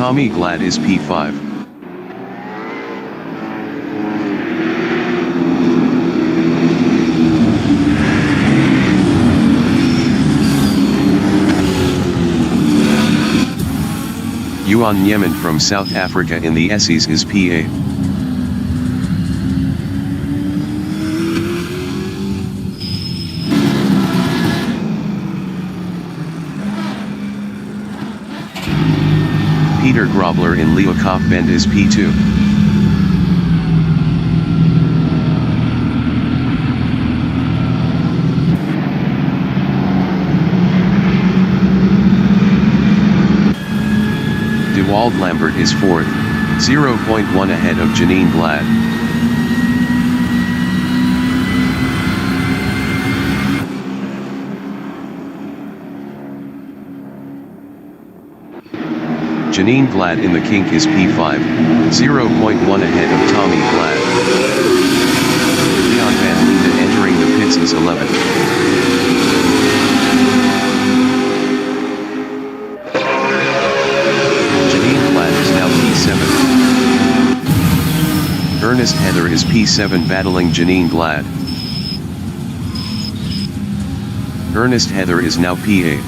Tommy Glad is P5. Yuan Yemen from South Africa in the SEs is P8. Peter Grobler in Leeuwkop Bend is P2. De Wald Lambert is 4th, 0.1 ahead of Janine Glad. Janine Glad in the kink is P5, 0.1 ahead of Tommy Glad. Leon van Linden entering the pits is 11th. Janine Glad is now P7. Ernest Heather is P7 battling Janine Glad. Ernest Heather is now P8.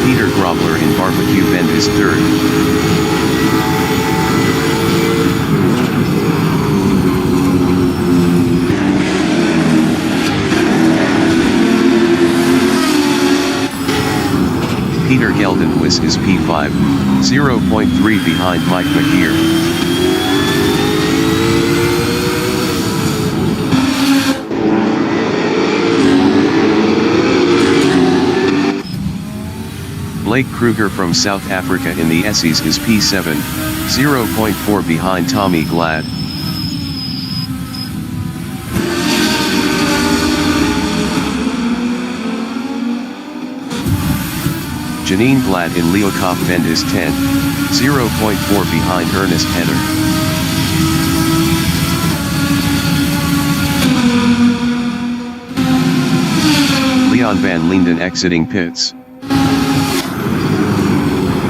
Peter Grobler in Barbecue Bend is 3rd. Peter Geldenhuis is P5, 0.3 behind Mike McGeer. Blake Kruger from South Africa in the SEs is P7, 0.4 behind Tommy Glad. Janine Glad in Leeuwkop Bend is 10th, 0.4 behind Ernest Heather. Leon van Linden exiting pits.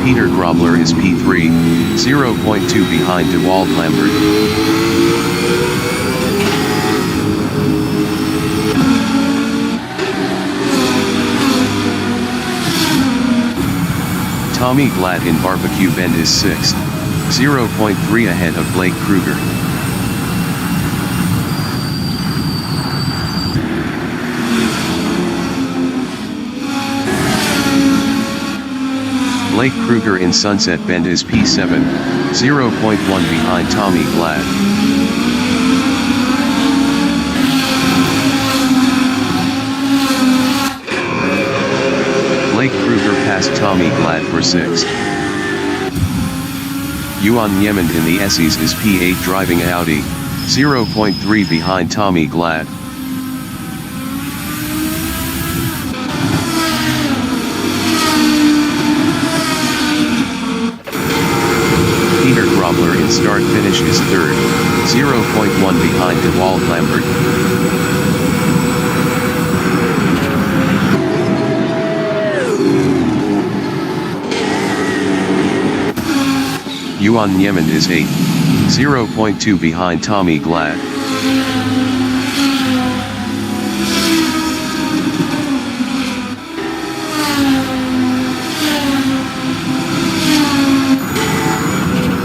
Peter Grobler is P3, 0.2 behind De Wald Lambert. Tommy Glad in Barbecue Bend is 6th, 0.3 ahead of Blake Kruger. Blake Kruger in Sunset Bend is P7, 0.1 behind Tommy Glad. Blake Kruger passed Tommy Glad for 6th. Yuan Yemen in the SEs is P8 driving Audi, 0.3 behind Tommy Glad. Peter Grobler in start finish is 3rd, 0.1 behind De Wald Lambert. Yuan Yemen is 8th, 0.2 behind Tommy Glad.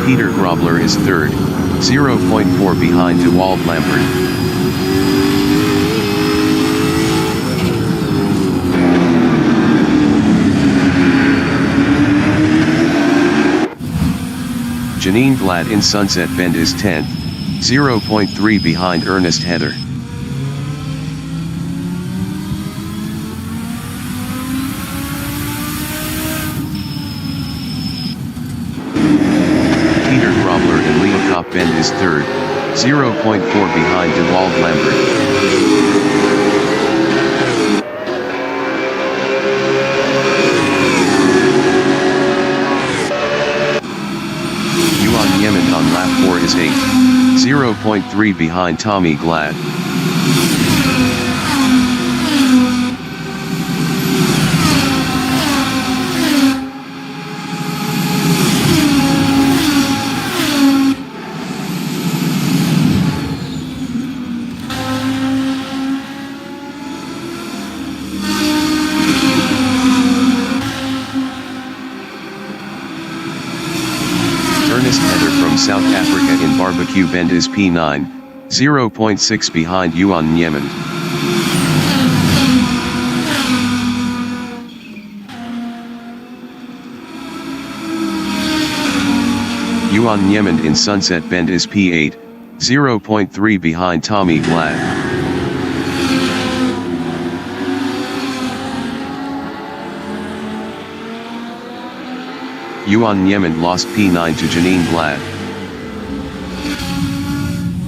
Peter Grobler is 3rd, 0.4 behind De Wald Lambert. Janine Glad in Sunset Bend is 10th, 0.3 behind Ernest Heather. Peter Grobler in Leeuwkop Bend is 3rd, 0.4 behind De Wald Lambert. Yemen on lap 4 is 8th, 0.3 behind Tommy Glad. Ernest Heather from South Africa in Barbecue Bend is P9, 0.6 behind Yuan Nyemand. Yuan Nyemand in Sunset Bend is P8, 0.3 behind Tommy Vlad. Yuan Nyemand lost P9 to Janine Glad.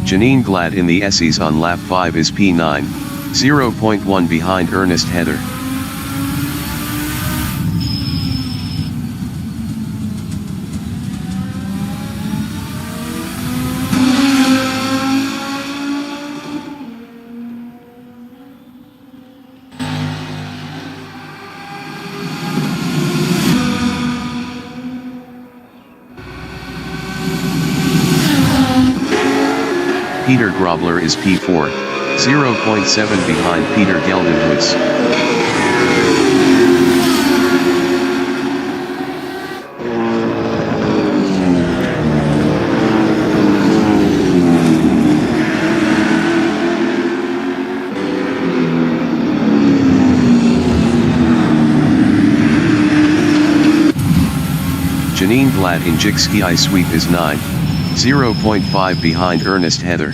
Janine Glad in the SEs on lap 5 is P9, 0.1 behind Ernest Heather. Peter Grobler is P4, 0.7 behind Peter Geldenhuis. Janine Glad in Jikski I Sweep is 9, 0.5 behind Ernest Heather.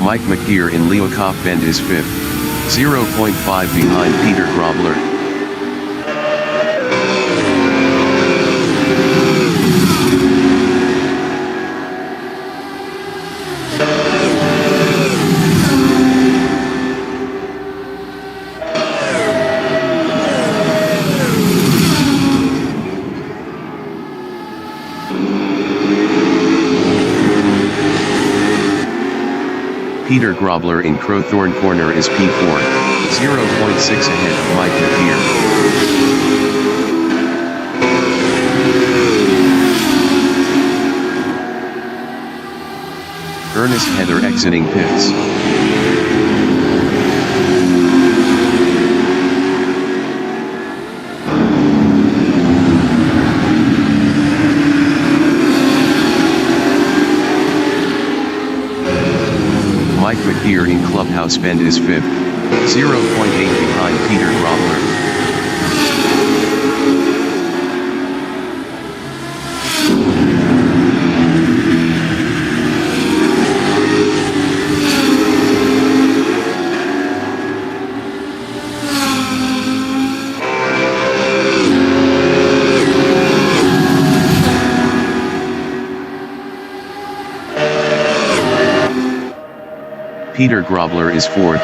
Mike McKeer in Leeuwenhoek Bend is 5th, 0.5 behind Peter Grobler. Peter Grobler in Crowthorne Corner is P4, 0.6 ahead of Mike McKeer. Ernest Heather exiting pits. Mike McKeer in Clubhouse Bend is 5th, 0.8 behind Peter Grobler. Peter Grobler is 4th,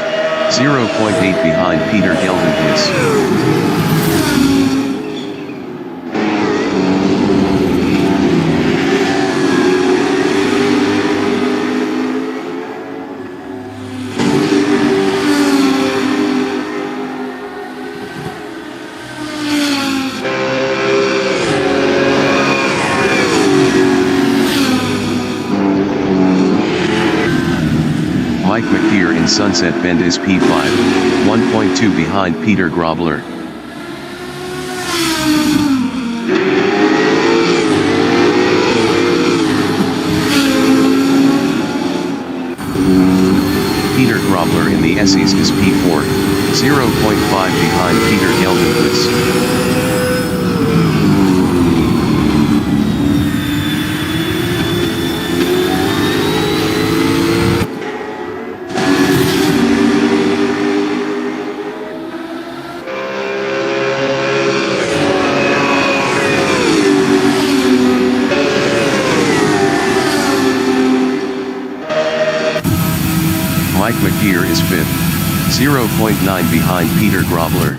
0.8 behind Peter Geldenhuis. Mike McKeer in Sunset Bend is P5, 1.2 behind Peter Grobler. Peter Grobler in the SEs is P4, 0.5 behind Peter Geldenhuis. Mike McKeer is 5th, 0.9 behind Peter Grobler.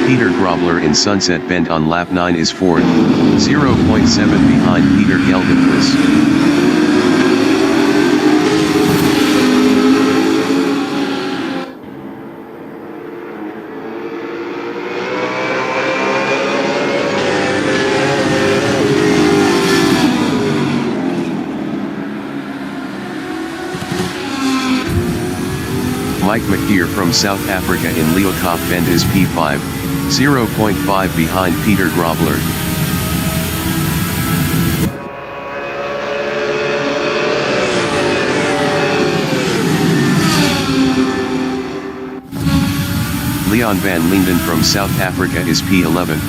Peter Grobler in Sunset Bend on lap 9 is 4th, 0.7 behind Peter Geldenhuis. Mike McGeer from South Africa in Leeuwkop Bend is P5, 0.5 behind Peter Grobler. Leon van Linden from South Africa is P11.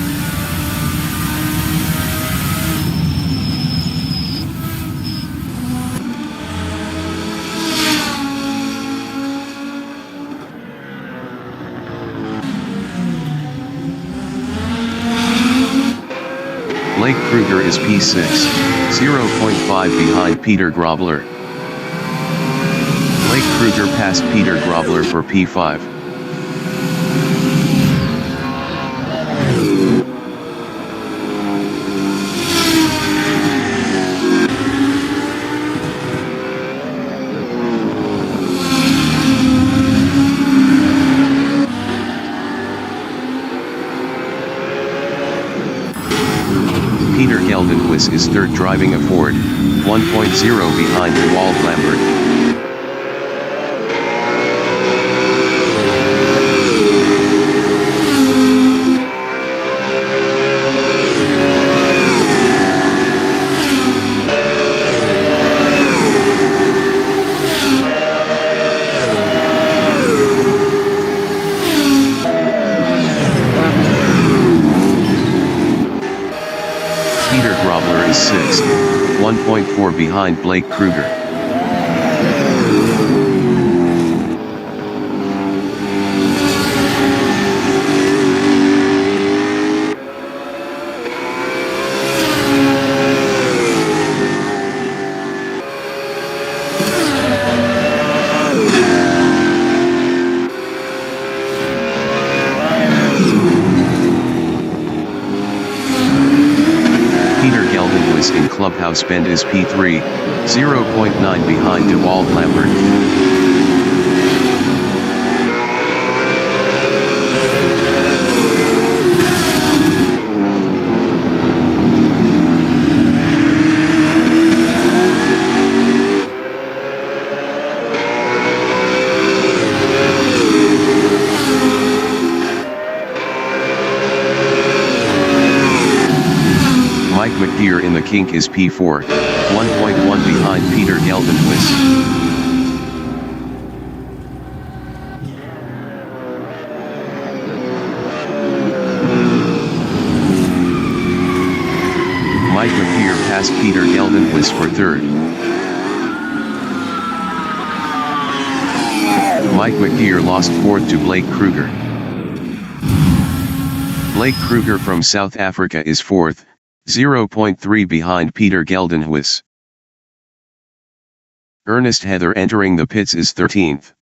Blake Kruger is P6, 0.5 behind Peter Grobler. Blake Kruger passed Peter Grobler for P5. Peter Geldenhuis is third driving a Ford, 1.0 behind Wald Lambert. Peter Grobler is 6th, 1.4 behind Blake Kruger. In Clubhouse Bend is P3, 0.9 behind Wald Lambert. Mike McGeer in the kink is P4, 1.1 behind Peter Geldenhuis. Mike McGeer passed Peter Geldenhuis for third. Mike McGeer lost fourth to Blake Kruger. Blake Kruger from South Africa is fourth, 0.3 behind Peter Geldenhuis. Ernest Heather entering the pits is 13th.